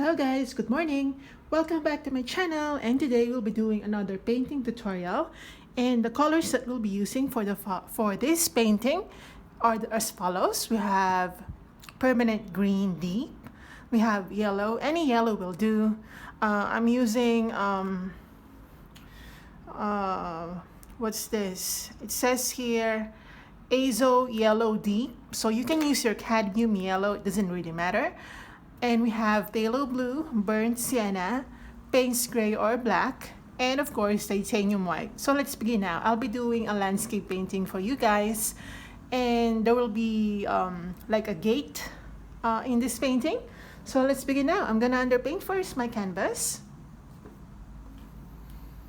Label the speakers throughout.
Speaker 1: Hello guys, good morning. Welcome back to my channel, and today we'll be doing another painting tutorial. And the colors that we'll be using for this painting are as follows. We have permanent green deep. We have yellow. Any yellow will do. I'm using what's this? It says here Xoxo yellow deep. So you can use your cadmium yellow. It doesn't really matter. And we have phthalo blue, burnt sienna, Peynes gray or black, and of course titanium white. So let's begin now. I'll be doing a landscape painting for you guys, and there will be like a gate in this painting. So let's begin now. I'm gonna underpaint first my canvas.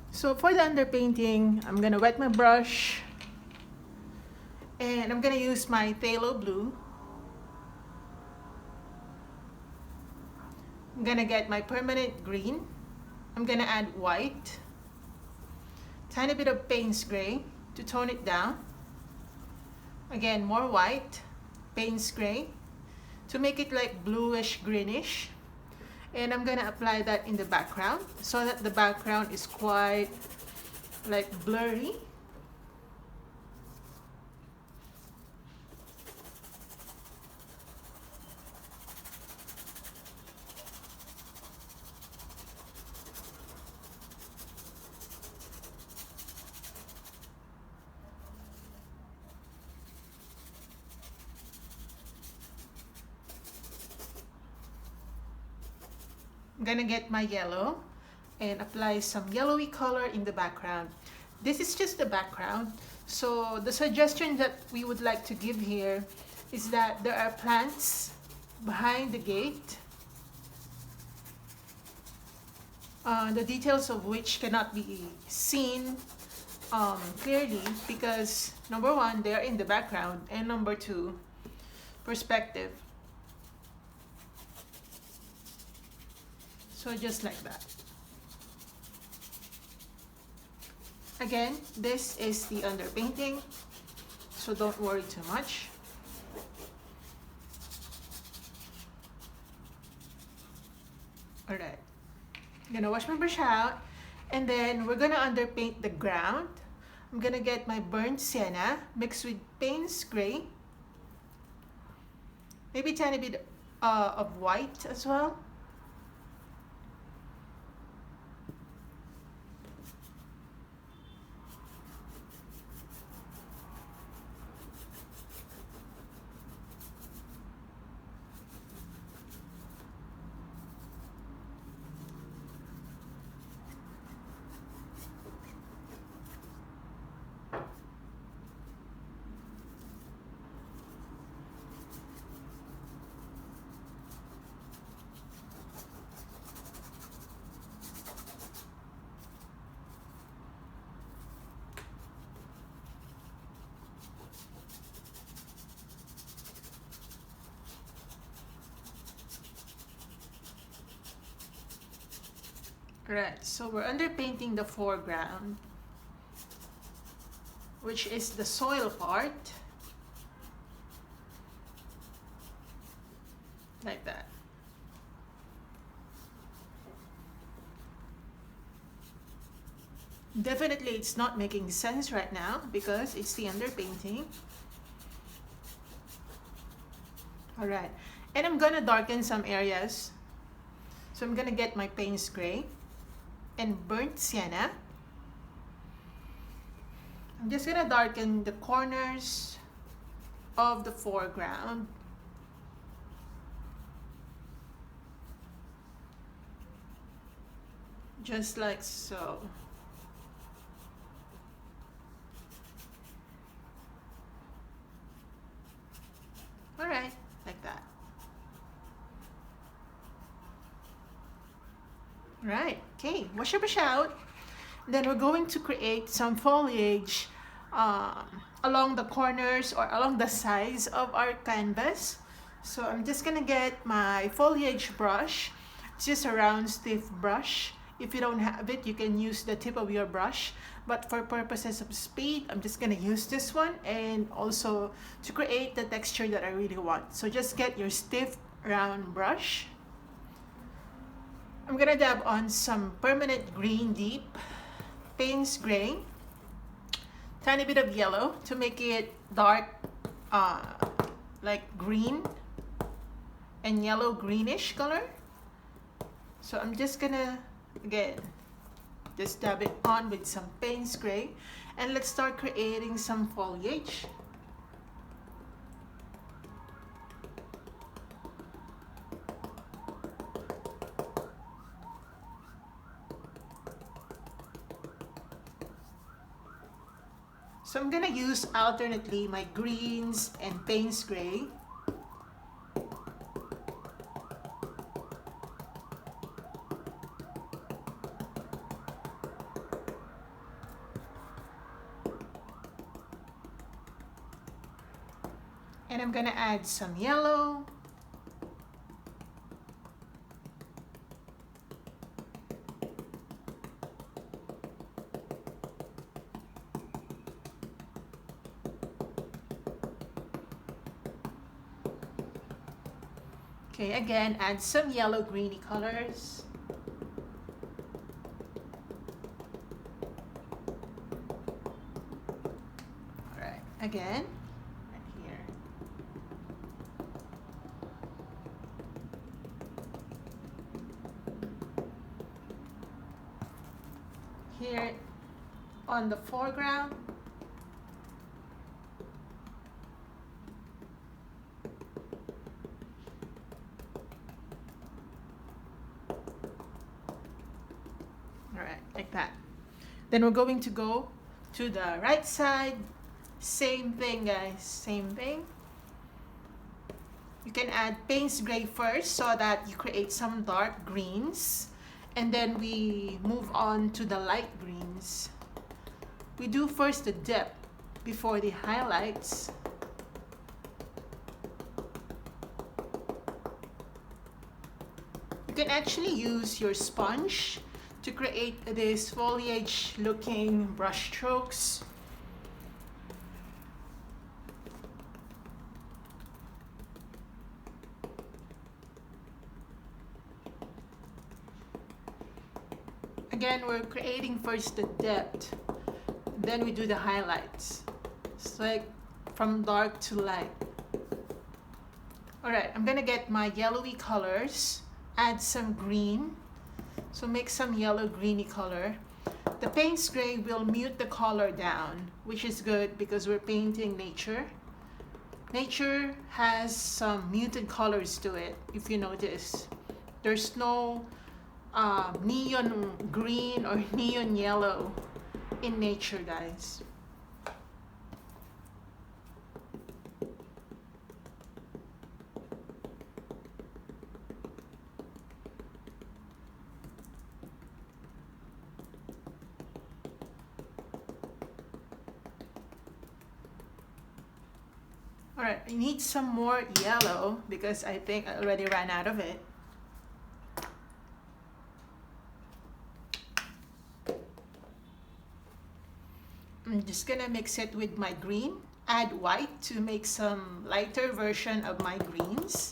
Speaker 1: So for the underpainting, I'm gonna wet my brush, and I'm gonna use my phthalo blue. I'm gonna get my permanent green. I'm gonna add white, tiny bit of Peynes gray to tone it down. Again, more white, Peynes gray to make it like bluish greenish. And I'm gonna apply that in the background so that the background is quite like blurry. I'm gonna get my yellow and apply some yellowy color in the background. This is just the background. So the suggestion that we would like to give here is that there are plants behind the gate, the details of which cannot be seen clearly because number one, they are in the background, and number two, perspective. So just like that. Again, this is the underpainting, so don't worry too much. Alright, I'm gonna wash my brush out, and then we're gonna underpaint the ground. I'm gonna get my burnt sienna mixed with Peynes gray, maybe a tiny bit of white as well. Right, so we're underpainting the foreground, which is the soil part, like that. Definitely it's not making sense right now because it's the underpainting. Alright, and I'm gonna darken some areas. So I'm gonna get my Peynes gray and burnt sienna. I'm just gonna darken the corners of the foreground. Just like so. Alright, like that. Right, okay, wash your brush out. Then we're going to create some foliage along the corners or along the sides of our canvas. So I'm just gonna get my foliage brush. It's just a round stiff brush. If you don't have it, you can use the tip of your brush. But for purposes of speed, I'm just gonna use this one, and also to create the texture that I really want. So just get your stiff round brush. I'm gonna dab on some permanent green deep, Peynes gray, tiny bit of yellow to make it dark, like green and yellow greenish color. So I'm just gonna, again, just dab it on with some Peynes gray, and let's start creating some foliage. So I'm gonna use alternately my greens and Peynes gray. And I'm gonna add some yellow. Okay, again, add some yellow greeny colors. All right, again, right here. Here on the foreground. Like that. Then we're going to go to the right side. Same thing, guys, same thing. You can add Peynes gray first so that you create some dark greens, and then we move on to the light greens. We do first the dip before the highlights. You can actually use your sponge to create this foliage looking brush strokes. Again, we're creating first the depth, then we do the highlights. It's like from dark to light. Alright, I'm gonna get my yellowy colors, add some green. So make some yellow greeny color. The Peynes gray will mute the color down, which is good because we're painting nature. Nature has some muted colors to it, if you notice. There's no neon green or neon yellow in nature, guys. Alright, I need some more yellow because I think I already ran out of it. I'm just gonna mix it with my green, add white to make some lighter version of my greens.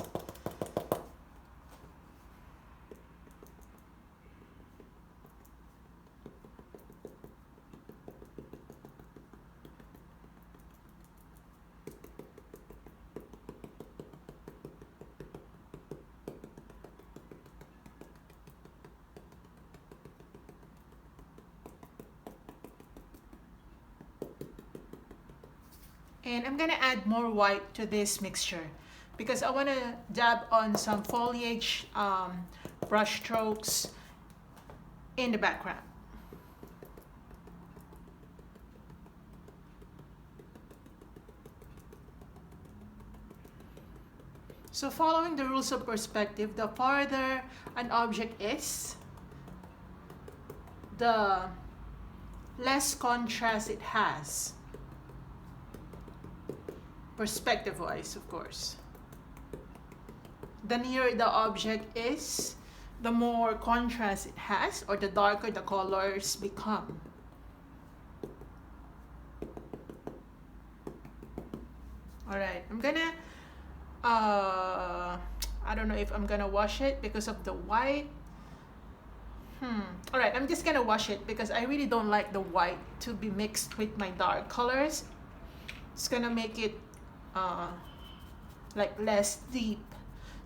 Speaker 1: And I'm gonna add more white to this mixture because I wanna dab on some foliage brush strokes in the background. So following the rules of perspective, the farther an object is, the less contrast it has. Perspective-wise, of course. The nearer the object is, the more contrast it has, or the darker the colors become. Alright, I'm gonna, I don't know if I'm gonna wash it because of the white. All right, I'm just gonna wash it because I really don't like the white to be mixed with my dark colors. It's gonna make it like less deep.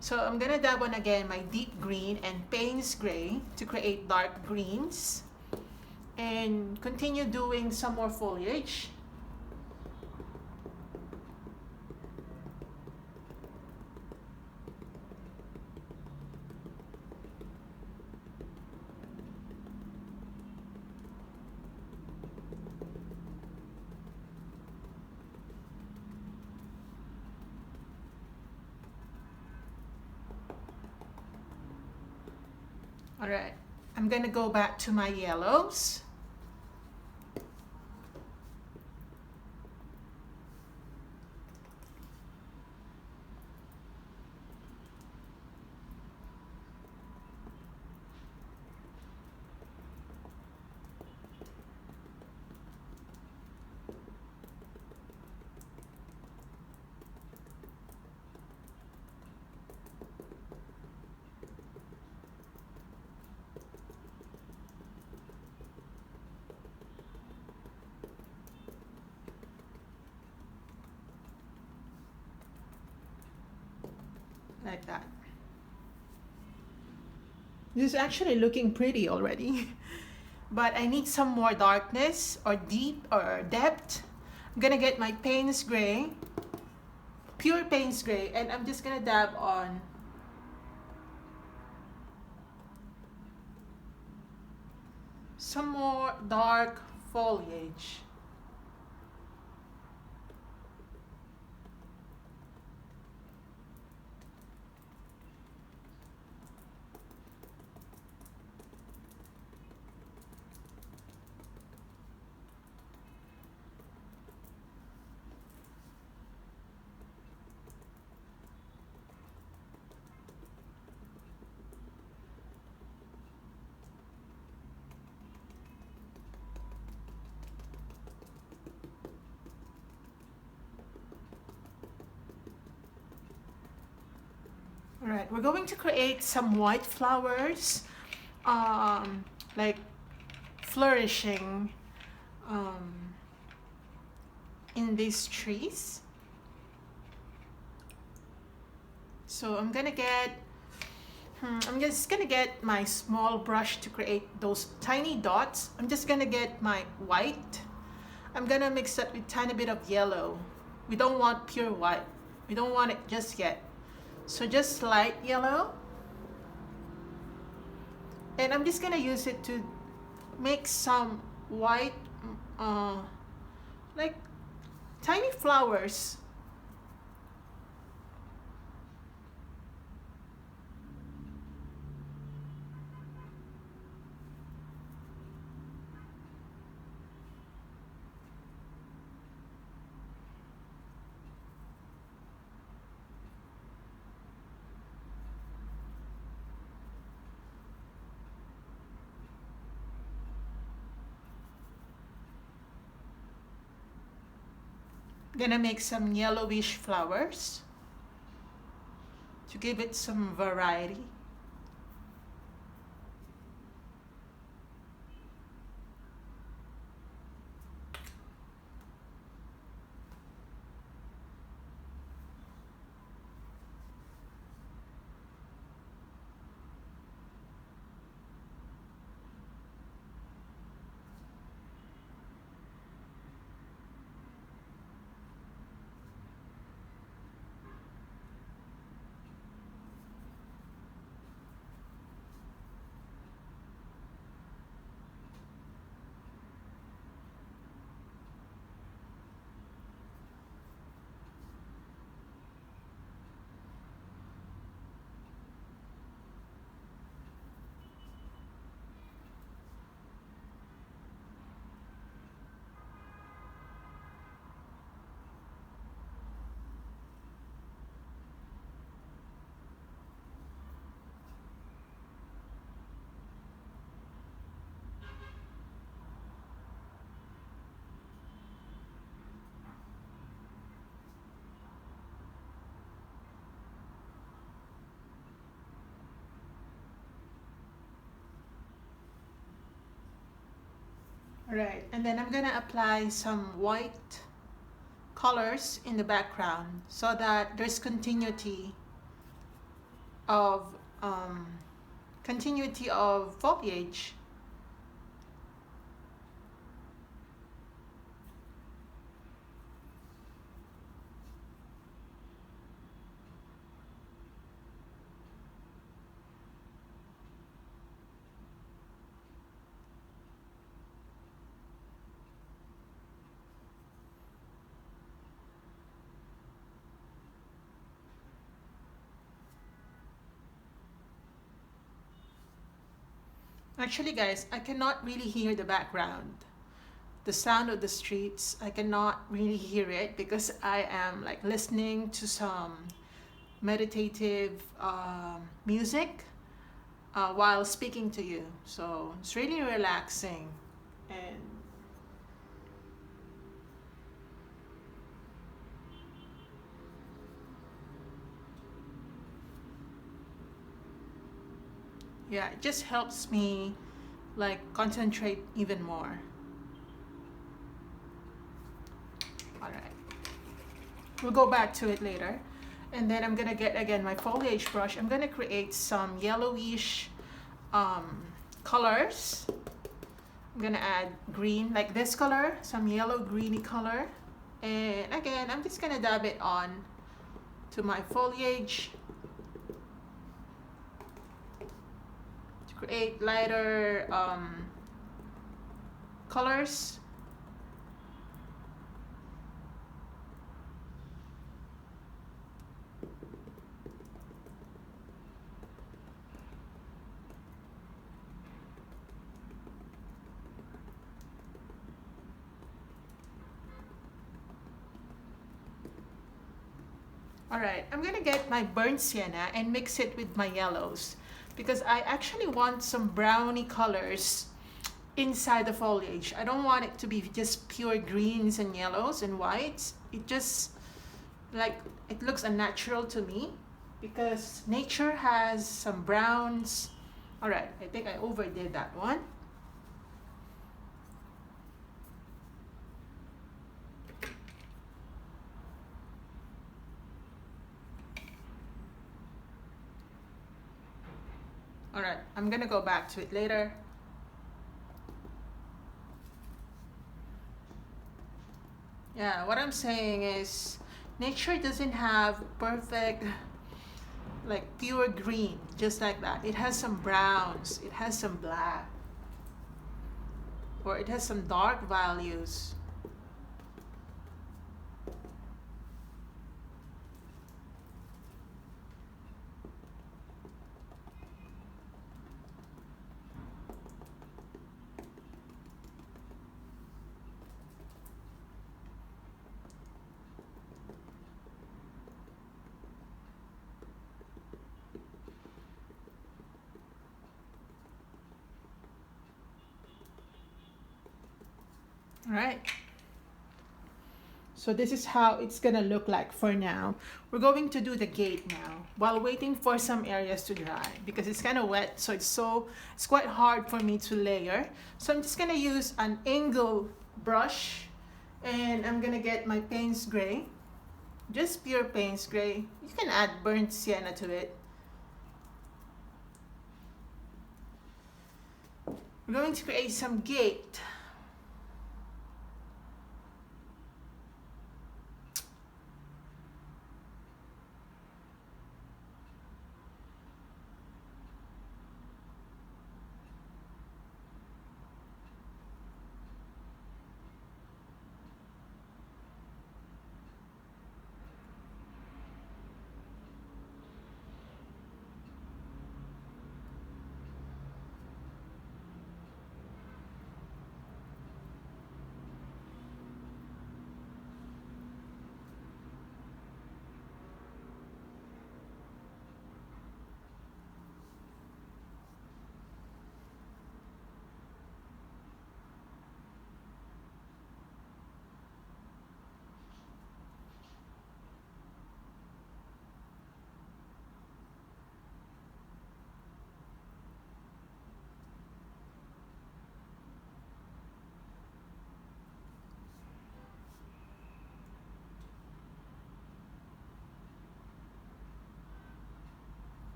Speaker 1: So I'm gonna dab on again my deep green and Peynes gray to create dark greens and continue doing some more foliage. All right, I'm gonna go back to my yellows. Like that. This is actually looking pretty already. But I need some more darkness or deep or depth. I'm gonna get my Peynes gray, pure Peynes gray, and I'm just gonna dab on some more dark foliage. All right, we're going to create some white flowers, like flourishing in these trees. So I'm just gonna get my small brush to create those tiny dots. I'm just gonna get my white. I'm gonna mix that with tiny bit of yellow. We don't want pure white. We don't want it just yet. So just light yellow. And I'm just gonna use it to make some white, like tiny flowers. Gonna make some yellowish flowers to give it some variety. All right, and then I'm gonna apply some white colors in the background so that there's of um, continuity of foliage. Actually, guys, I cannot really hear the background. The sound of the streets, I cannot really hear it because I am like listening to some meditative music while speaking to you. So it's really relaxing. And yeah, it just helps me like concentrate even more. All right, we'll go back to it later. And then I'm gonna get again my foliage brush. I'm gonna create some yellowish colors. I'm gonna add green, like this color, some yellow greeny color. And again, I'm just gonna dab it on to my foliage to create lighter colors. All right, I'm gonna get my burnt sienna and mix it with my yellows because I actually want some browny colors inside the foliage. I don't want it to be just pure greens and yellows and whites. It just like it looks unnatural to me because nature has some browns. All right, I think I overdid that one. All right, I'm gonna go back to it later. Yeah, what I'm saying is nature doesn't have perfect, like pure green, just like that. It has some browns, it has some black, or it has some dark values. All right. So this is how it's gonna look like for now. We're going to do the gate now while waiting for some areas to dry because it's kind of wet, so it's quite hard for me to layer. So I'm just gonna use an angle brush and I'm gonna get my Peynes gray, just pure Peynes gray. You can add burnt sienna to it. We're going to create some gate.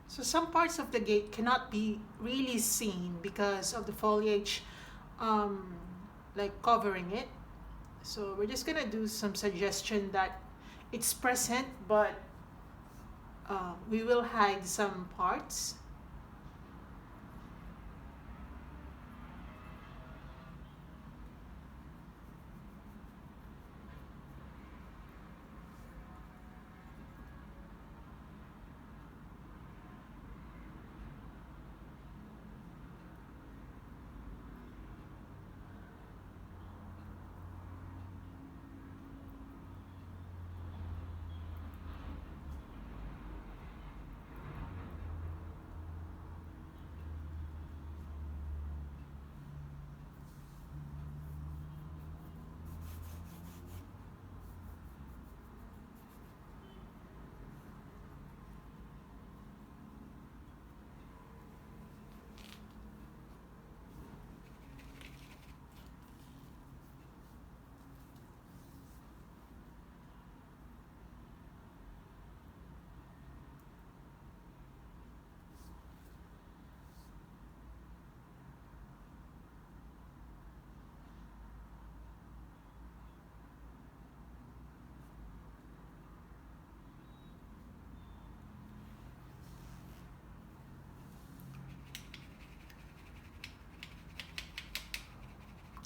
Speaker 1: So some parts of the gate cannot be really seen because of the foliage like covering it. So we're just gonna do some suggestion that it's present, but we will hide some parts.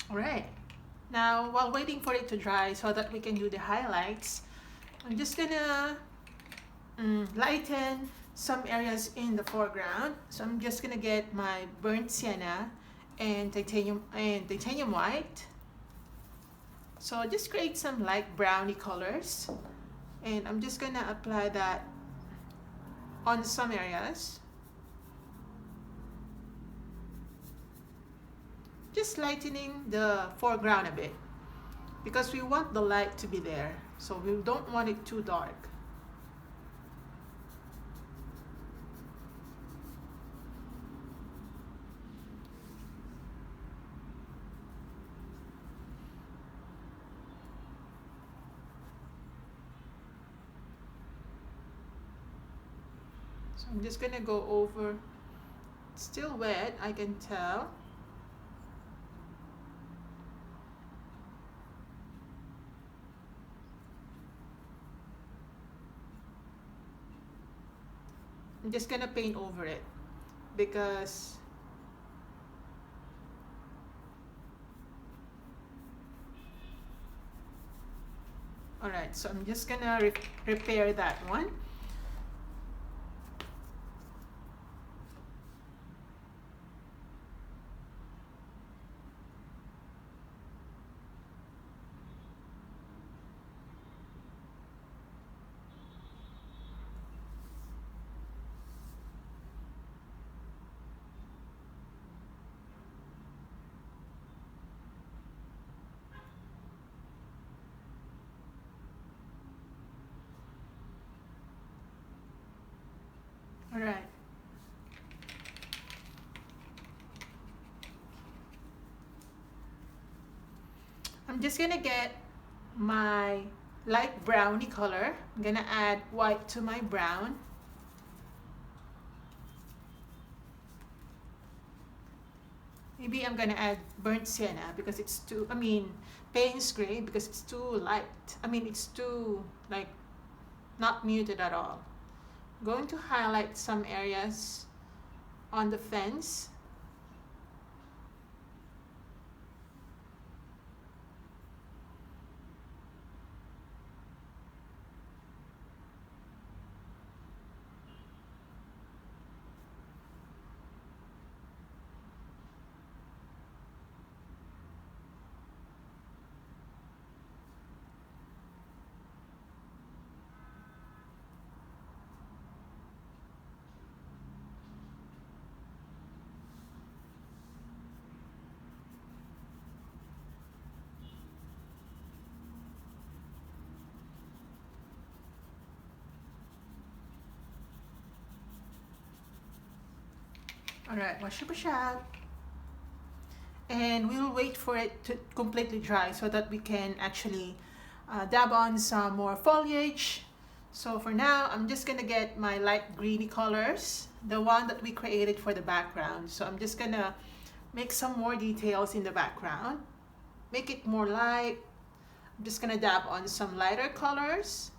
Speaker 1: All right. Now, while waiting for it to dry so that we can do the highlights, I'm just gonna lighten some areas in the foreground. So I'm just gonna get my burnt sienna and titanium white. So just create some light browny colors, and I'm just gonna apply that on some areas. Just lightening the foreground a bit because we want the light to be there, so we don't want it too dark. So I'm just gonna go over. It's still wet, I can tell. I'm just gonna paint over it because alright, so I'm just gonna repair that one. All right. I'm just gonna get my light browny color. I'm gonna add white to my brown. Maybe I'm gonna add burnt sienna because it's too, Peynes gray because it's too light. It's too like not muted at all. Going to highlight some areas on the fence. All right, wash out. And we'll wait for it to completely dry so that we can actually dab on some more foliage So for now, I'm just gonna get my light greeny colors, the one that we created for the background. So I'm just gonna make some more details in the background, make it more light. I'm just gonna dab on some lighter colors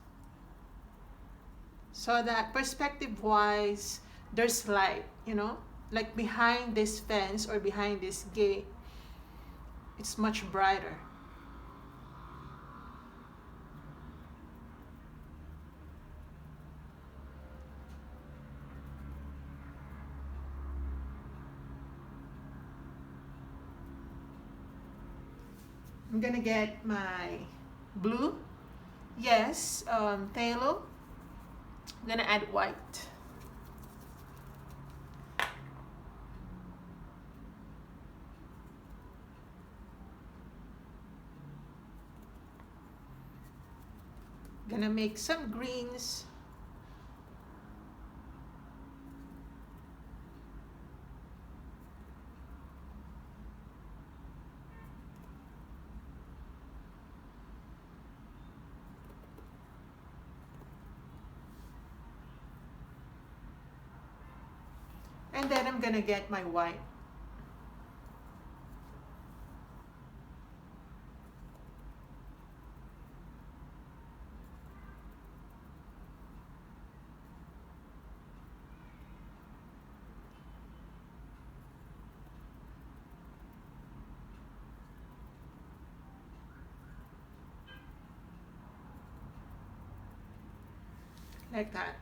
Speaker 1: so that perspective wise, there's light, you know, like behind this fence or behind this gate, it's much brighter. I'm gonna get my blue, yes, phthalo. I'm gonna add white. Gonna make some greens. And then I'm gonna get my white. Like that.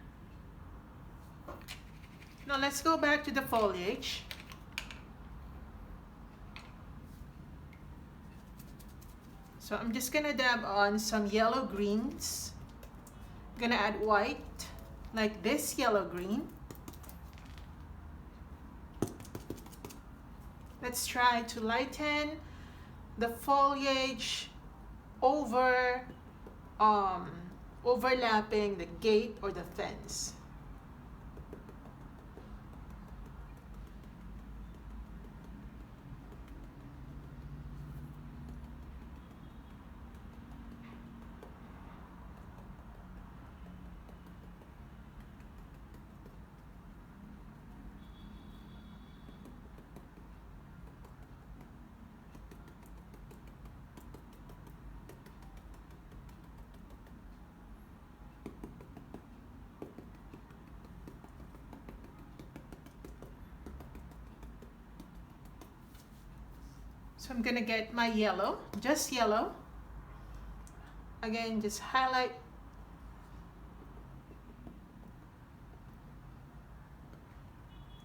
Speaker 1: Now let's go back to the foliage. So I'm just gonna dab on some yellow greens. I'm gonna add white, like this yellow green. Let's try to lighten the foliage over overlapping the gate or the fence. So I'm gonna get my yellow, just yellow. Again, just highlight.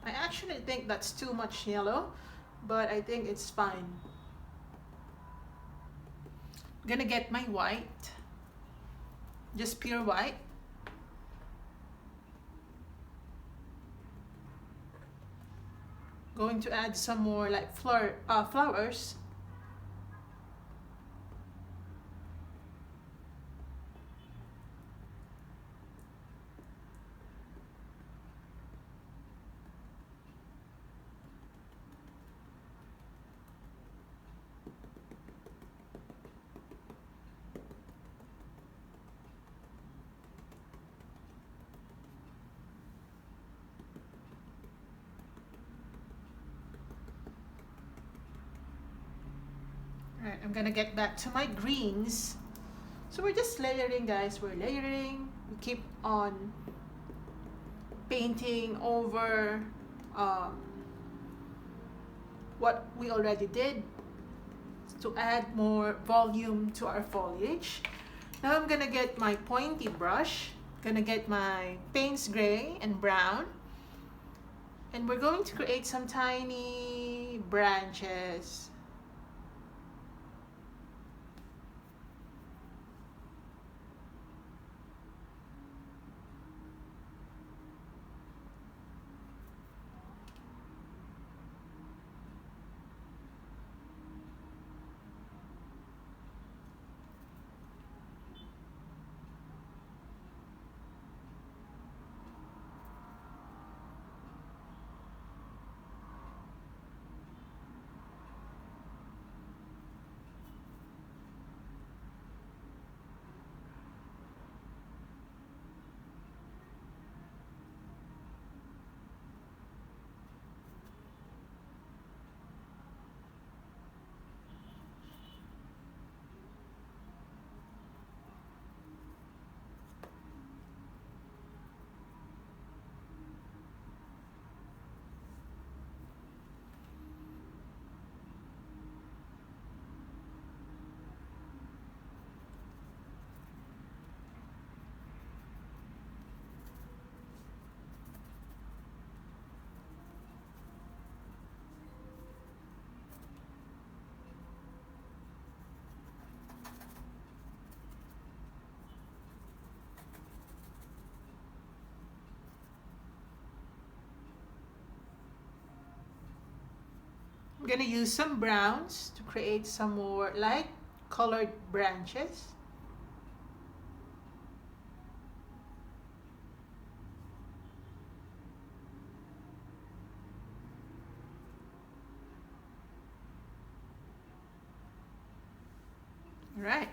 Speaker 1: I actually think that's too much yellow, but I think it's fine. I'm gonna get my white, just pure white. Going to add some more like flowers. Alright, I'm gonna get back to my greens. So we're just layering, guys. We're layering. We keep on painting over what we already did to add more volume to our foliage. Now I'm gonna get my pointy brush. Gonna get my Peynes gray and brown. And we're going to create some tiny branches. I'm gonna use some browns to create some more light colored branches. Right,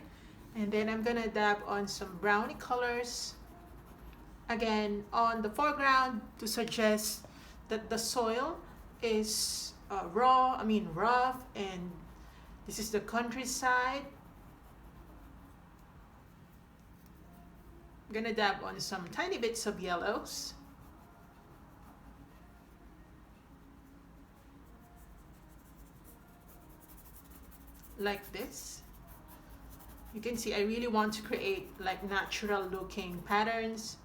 Speaker 1: and then I'm gonna dab on some brownie colors again on the foreground to suggest that the soil is rough, and this is the countryside. I'm gonna dab on some tiny bits of yellows. Like this. You can see I really want to create like natural looking patterns.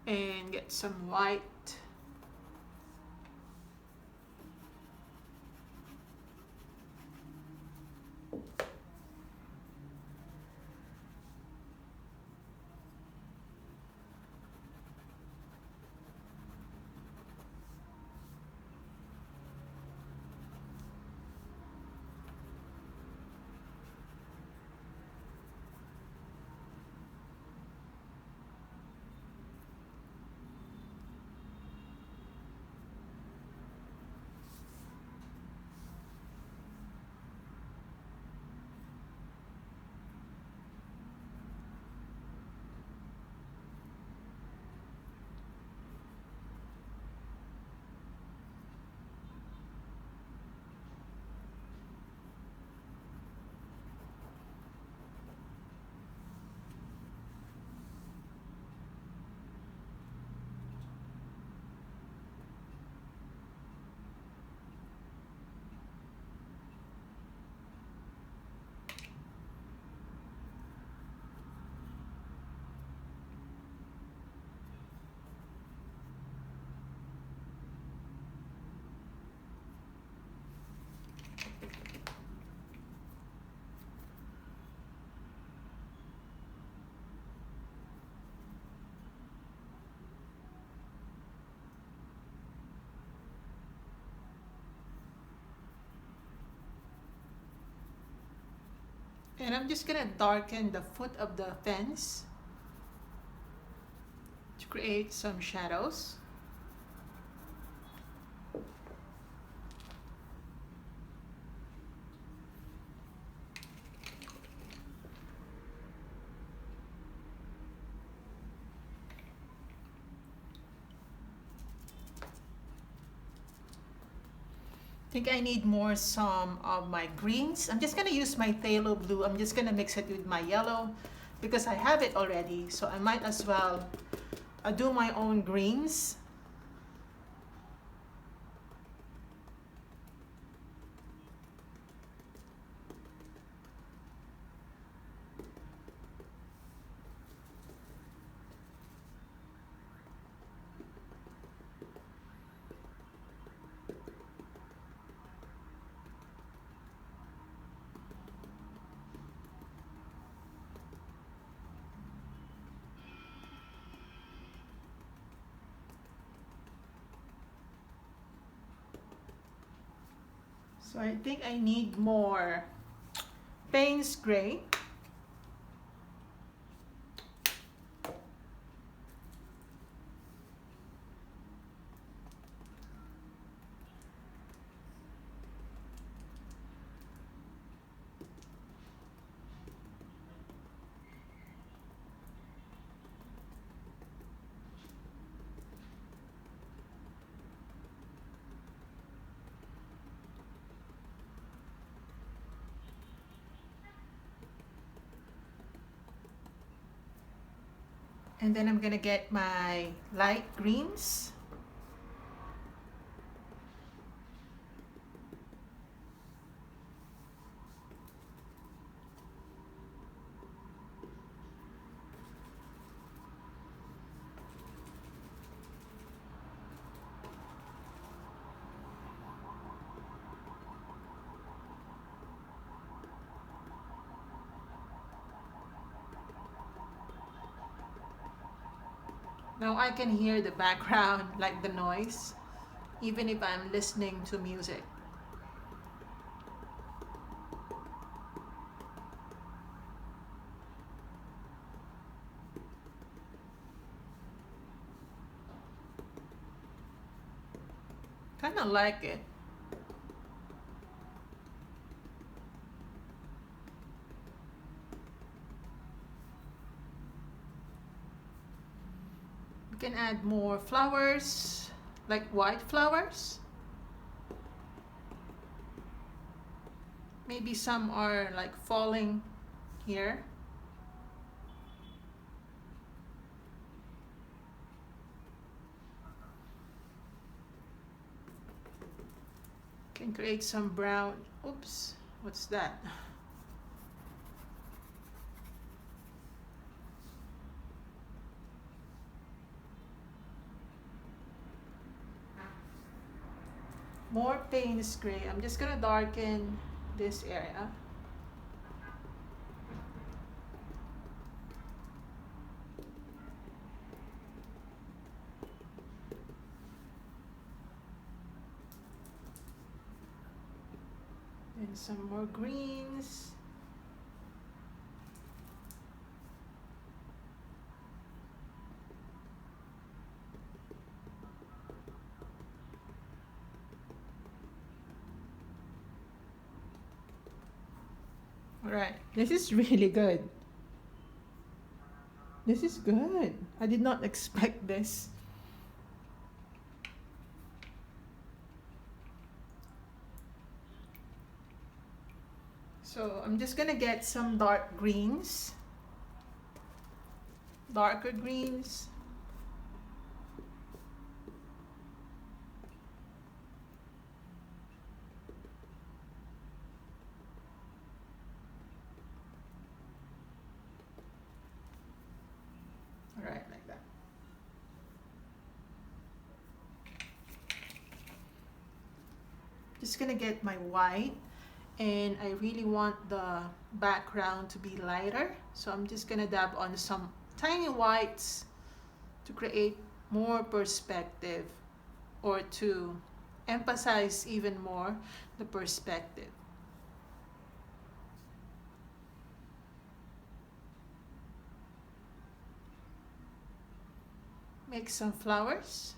Speaker 1: And get some white. And I'm just gonna darken the foot of the fence to create some shadows. I think I need some of my greens. I'm just gonna use my phthalo blue. I'm just gonna mix it with my yellow because I have it already. So I might as well do my own greens. So I think I need more Peynes gray. And then I'm gonna get my light greens. Now I can hear the background, like the noise, even if I'm listening to music. Kind of like it. We can add more flowers, like white flowers. Maybe some are like falling here. Can create some brown. Oops, what's that? More Peynes gray. I'm just gonna darken this area. And some more greens. All right, this is really good. This is good. I did not expect this. So I'm just gonna get some dark greens, darker greens. All right, like that. Just gonna get my white, and I really want the background to be lighter, so I'm just gonna dab on some tiny whites to create more perspective, or to emphasize even more the perspective. Make some flowers.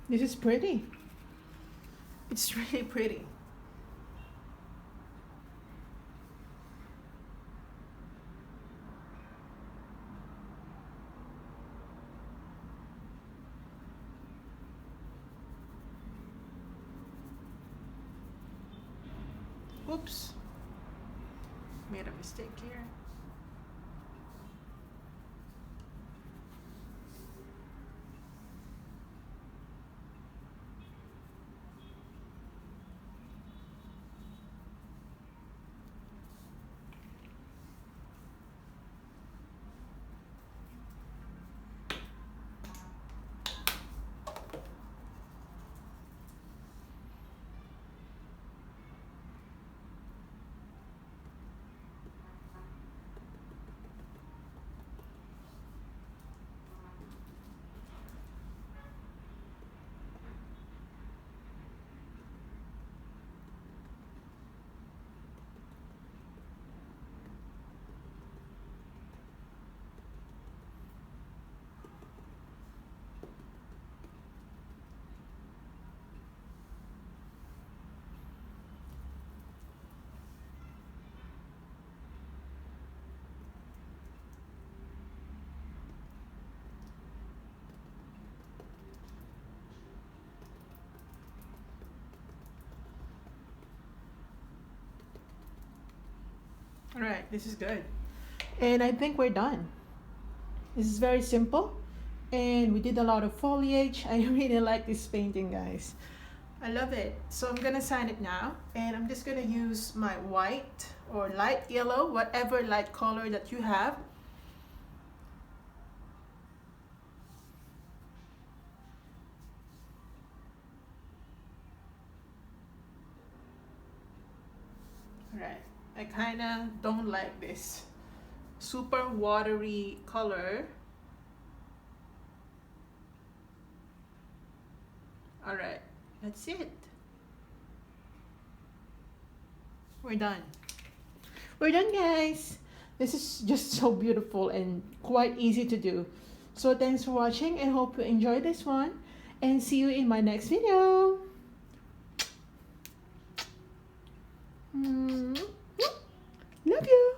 Speaker 1: This is pretty. It's really pretty. Oops. Made a mistake here. All right, this is good. And I think we're done. This is very simple. And we did a lot of foliage. I really like this painting, guys. I love it. So I'm gonna sign it now. And I'm just gonna use my white or light yellow, whatever light color that you have. Alright, I kinda don't like this super watery color. Alright, that's it. We're done. We're done, guys. This is just so beautiful and quite easy to do. So thanks for watching and hope you enjoyed this one. And see you in my next video. Love you.